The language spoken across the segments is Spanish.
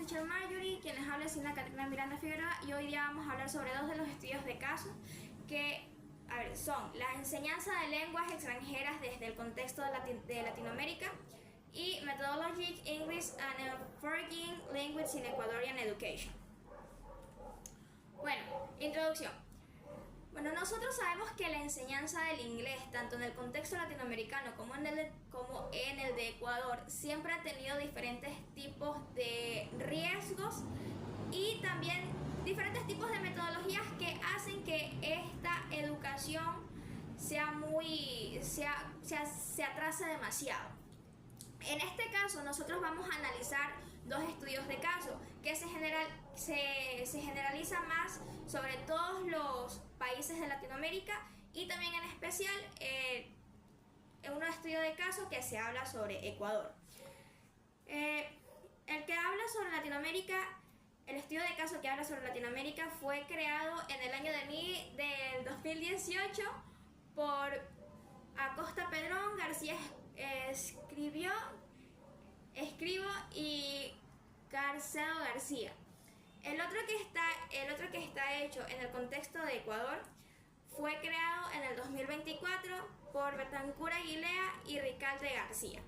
Teacher Marjorie, quien les habla es Silvia Catrina Miranda Figueroa, y hoy día vamos a hablar sobre dos de los estudios de caso que son la enseñanza de lenguas extranjeras desde el contexto de Latinoamérica y Methodologic English and Foreign Language in Ecuadorian Education. Bueno, introducción. Bueno, nosotros sabemos que la enseñanza del inglés, tanto en el contexto latinoamericano como en el de Ecuador, siempre ha tenido diferentes tipos de riesgos y también diferentes tipos de metodologías que hacen que esta educación se atrase demasiado. En este caso, nosotros vamos a analizar dos estudios de caso que se generaliza más sobre todos los países de Latinoamérica y también en especial un estudio de caso que se habla sobre Ecuador. El que habla sobre Latinoamérica, el estudio de caso que habla sobre Latinoamérica fue creado en el año del 2018 por Acosta Pedrón, García Escribo y Carcedo García. El otro que está hecho en el contexto de Ecuador fue creado en el 2024 por Betancur Aguilera y Ricalde García.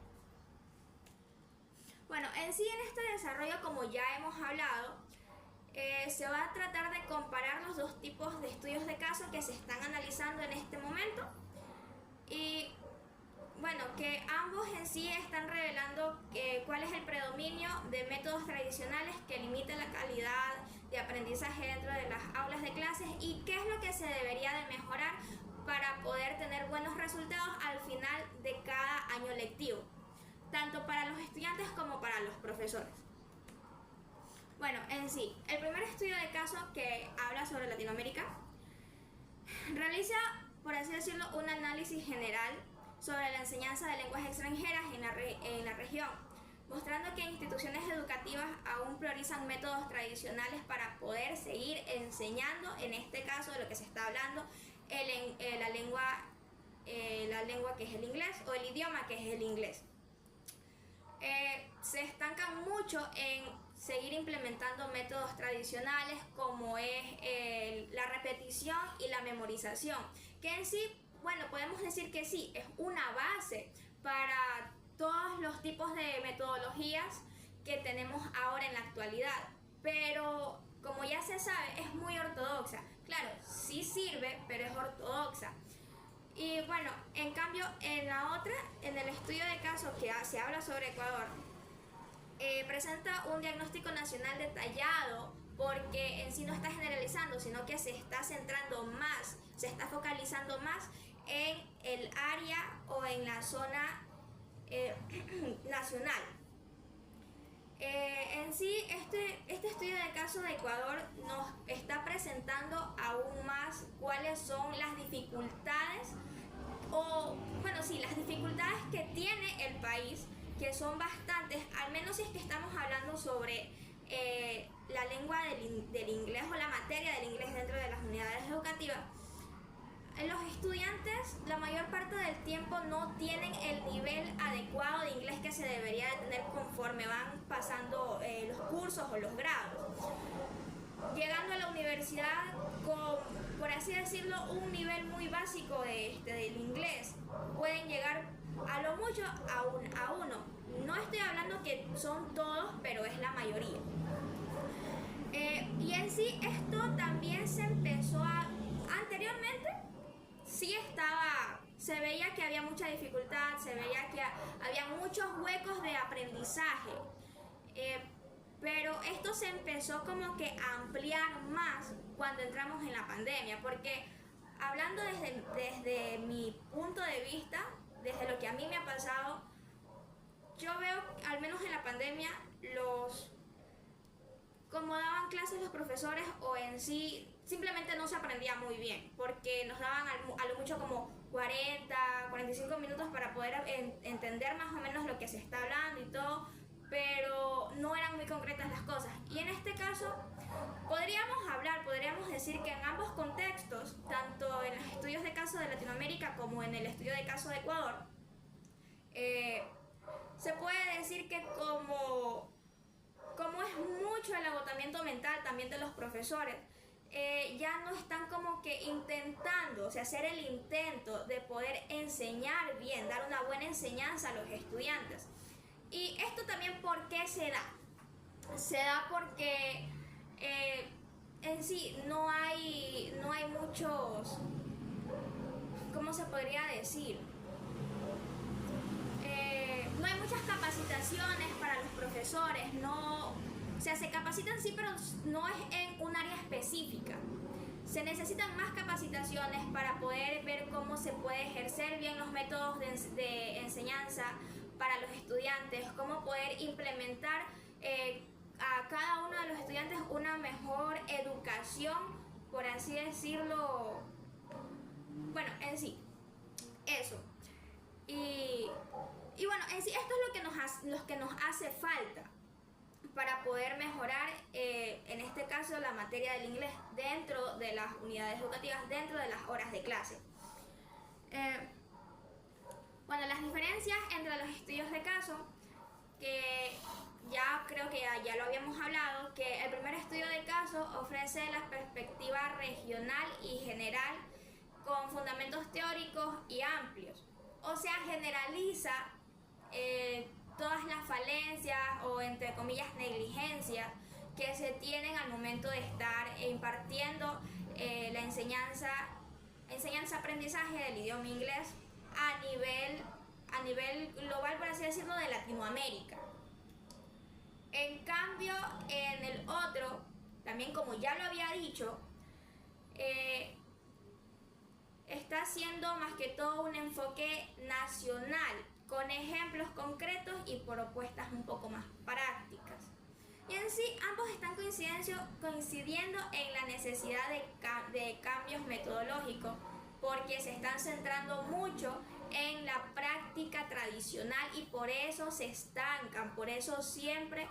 Bueno, en sí en este desarrollo, como ya hemos hablado, se va a tratar de comparar los dos tipos de estudios de caso que se están analizando en este momento y bueno, que ambos en sí están revelando cuál es el predominio de métodos tradicionales que limitan la calidad de aprendizaje dentro de las aulas de clases y qué es lo que se debería de mejorar para poder tener buenos resultados al final de cada año lectivo, tanto para los estudiantes como para los profesores. Bueno, en sí, el primer estudio de caso que habla sobre Latinoamérica realiza, por así decirlo, un análisis general sobre la enseñanza de lenguas extranjeras en la región, mostrando que instituciones educativas aún priorizan métodos tradicionales para poder seguir enseñando, en este caso de lo que se está hablando, la lengua que es el inglés o el idioma que es el inglés. Se estancan mucho en seguir implementando métodos tradicionales como es la repetición y la memorización, que en sí, bueno, podemos decir que sí, es una base para todos los tipos de metodologías que tenemos ahora en la actualidad, pero como ya se sabe, es muy ortodoxa. Claro, sí sirve, pero es ortodoxa. Y bueno, en cambio, en el estudio de caso que se habla sobre Ecuador, presenta un diagnóstico nacional detallado porque en sí no está generalizando, sino que se está centrando más, se está focalizando más en el área o en la zona nacional. En sí, este estudio de caso de Ecuador nos está presentando aún más cuáles son las dificultades las dificultades que tiene el país, que son bastantes, al menos si es que estamos hablando sobre la lengua del inglés o la materia del inglés dentro de las unidades educativas. Los estudiantes la mayor parte del tiempo no tienen el nivel adecuado de inglés que se debería de tener conforme van pasando los cursos o los grados. Llegando a la universidad con, por así decirlo, un nivel muy básico del inglés, pueden llegar a lo mucho a uno. No estoy hablando que son todos, pero es la mayoría. Y en sí esto también se empezó anteriormente. Sí se veía que había mucha dificultad, se veía que había muchos huecos de aprendizaje, pero esto se empezó como que a ampliar más cuando entramos en la pandemia, porque hablando desde mi punto de vista, desde lo que a mí me ha pasado, yo veo, al menos en la pandemia, como daban clases los profesores o en sí simplemente no se aprendía muy bien porque nos daban a lo mucho como 45 minutos para poder entender más o menos lo que se está hablando y todo, pero no eran muy concretas las cosas. Y en este caso podríamos decir que en ambos contextos, tanto en los estudios de caso de Latinoamérica como en el estudio de caso de Ecuador, se puede decir que como es muy agotamiento mental también de los profesores. Ya no están como que intentando, o sea, hacer el intento de poder enseñar bien, dar una buena enseñanza a los estudiantes. Y esto también, ¿por qué se da? Se da porque en sí no hay muchos, ¿cómo se podría decir? No hay muchas capacitaciones para los profesores, no, o sea, se capacitan sí, pero no es en un área específica. Se necesitan más capacitaciones para poder ver cómo se puede ejercer bien los métodos de enseñanza para los estudiantes, cómo poder implementar a cada uno de los estudiantes una mejor educación, por así decirlo. Bueno, en sí, eso. Y bueno, en sí esto es lo que nos hace falta para poder mejorar, en este caso, la materia del inglés dentro de las unidades educativas, dentro de las horas de clase. Bueno, las diferencias entre los estudios de caso, que ya creo que ya lo habíamos hablado, que el primer estudio de caso ofrece la perspectiva regional y general con fundamentos teóricos y amplios. O sea, generaliza todas las falencias o, entre comillas, negligencias que se tienen al momento de estar impartiendo la enseñanza-aprendizaje del idioma inglés a nivel global, por así decirlo, de Latinoamérica. En cambio, en el otro, también como ya lo había dicho, está haciendo más que todo un enfoque nacional, con ejemplos concretos y propuestas un poco más prácticas. Y en sí, ambos están coincidiendo en la necesidad de cambios metodológicos, porque se están centrando mucho en la práctica tradicional y por eso se estancan, por eso siempre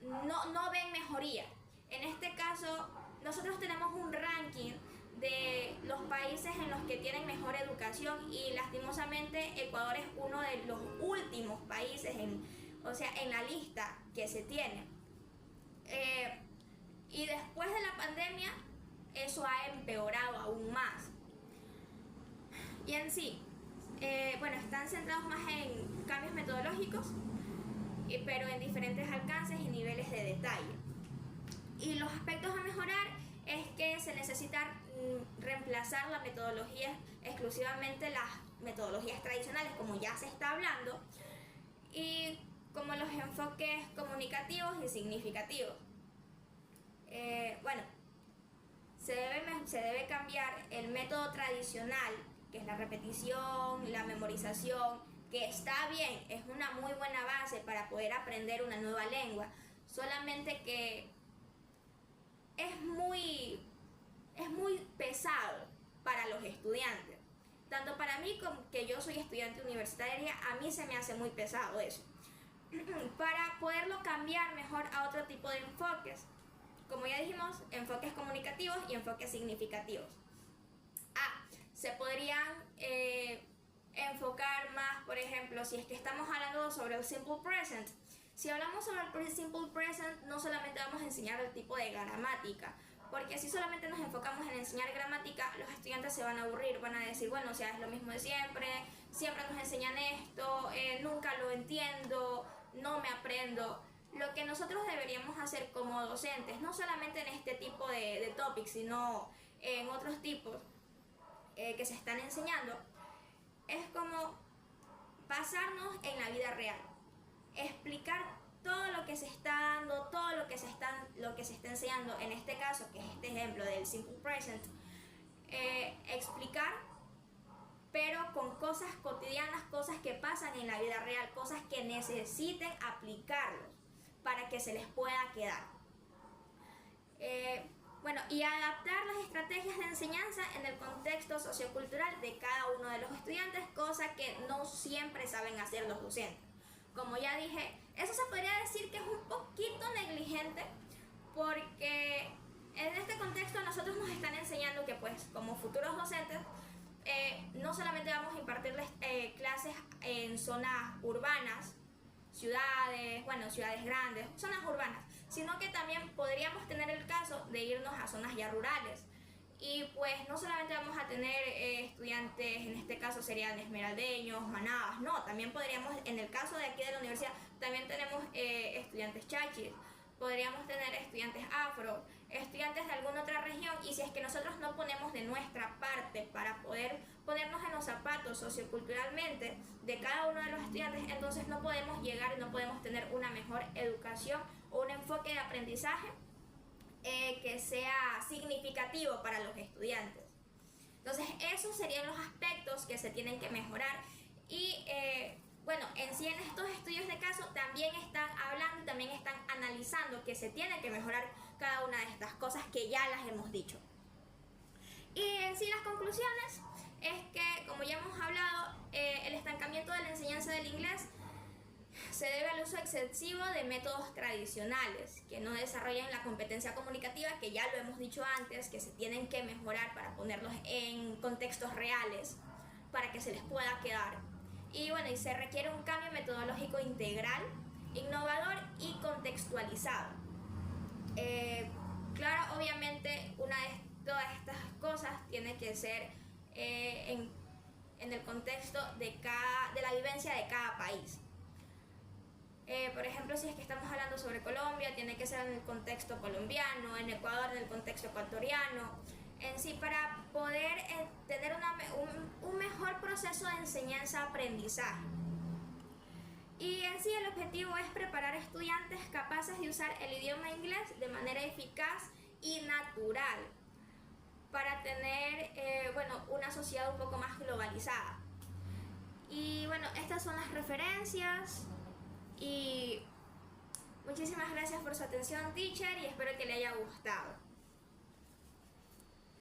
no ven mejoría. En este caso, nosotros tenemos un ranking de los países en los que tienen mejor educación y lastimosamente Ecuador es uno de los últimos países en la lista que se tiene. Y después de la pandemia eso ha empeorado aún más. Y en sí, bueno, están centrados más en cambios metodológicos, pero en diferentes alcances y niveles de detalle. Y los aspectos a mejorar es que se necesita reemplazar la metodología, exclusivamente las metodologías tradicionales, como ya se está hablando, y como los enfoques comunicativos y significativos. Bueno, se debe cambiar el método tradicional, que es la repetición, la memorización, que está bien, es una muy buena base para poder aprender una nueva lengua, solamente que es muy pesado para los estudiantes. Tanto para mí, como que yo soy estudiante universitaria, a mí se me hace muy pesado eso. Para poderlo cambiar mejor a otro tipo de enfoques, como ya dijimos, enfoques comunicativos y enfoques significativos. Se podrían enfocar más, por ejemplo, si es que estamos hablando sobre el simple present. Si hablamos sobre el simple present, no solamente vamos a enseñar el tipo de gramática, porque si solamente nos enfocamos en enseñar gramática, los estudiantes se van a aburrir, van a decir, bueno, o sea, es lo mismo de siempre, siempre nos enseñan esto, nunca lo entiendo, no me aprendo. Lo que nosotros deberíamos hacer como docentes, no solamente en este tipo de topics, sino en otros tipos que se están enseñando, es como basarnos en la vida real, explicar todo lo que se está dando, todo lo que se está enseñando, en este caso, que es este ejemplo del simple present, explicar, pero con cosas cotidianas, cosas que pasan en la vida real, cosas que necesiten aplicarlos para que se les pueda quedar. Bueno, y adaptar las estrategias de enseñanza en el contexto sociocultural de cada uno de los estudiantes, cosa que no siempre saben hacer los docentes. Como ya dije, eso se podría decir que es un poquito negligente, porque en este contexto a nosotros nos están enseñando que, pues, como futuros docentes, no solamente vamos a impartirles clases en zonas urbanas, ciudades grandes, zonas urbanas, sino que también zonas ya rurales. Y pues no solamente vamos a tener estudiantes, en este caso serían esmeraldeños, manabas, no, también podríamos, en el caso de aquí de la universidad, también tenemos estudiantes chachis, podríamos tener estudiantes afro, estudiantes de alguna otra región, y si es que nosotros no ponemos de nuestra parte para poder ponernos en los zapatos socioculturalmente de cada uno de los estudiantes, entonces no podemos llegar y no podemos tener una mejor educación o un enfoque de aprendizaje que sea significativo para los estudiantes. Entonces esos serían los aspectos que se tienen que mejorar y bueno, en sí en estos estudios de caso también están hablando y también están analizando que se tiene que mejorar cada una de estas cosas que ya las hemos dicho. Y en sí las conclusiones es que, como ya hemos hablado, el estancamiento de la enseñanza del inglés se debe al uso excesivo de métodos tradicionales que no desarrollan la competencia comunicativa, que ya lo hemos dicho antes, que se tienen que mejorar para ponerlos en contextos reales, para que se les pueda quedar. Y bueno, y se requiere un cambio metodológico integral, innovador y contextualizado. Claro, obviamente una de todas estas cosas tiene que ser en el contexto de la vivencia de cada país. Por ejemplo, si es que estamos hablando sobre Colombia, tiene que ser en el contexto colombiano, en Ecuador en el contexto ecuatoriano, en sí, para poder tener un mejor proceso de enseñanza-aprendizaje. Y en sí el objetivo es preparar estudiantes capaces de usar el idioma inglés de manera eficaz y natural para tener bueno, una sociedad un poco más globalizada. Y bueno, estas son las referencias. Y muchísimas gracias por su atención, teacher, y espero que le haya gustado.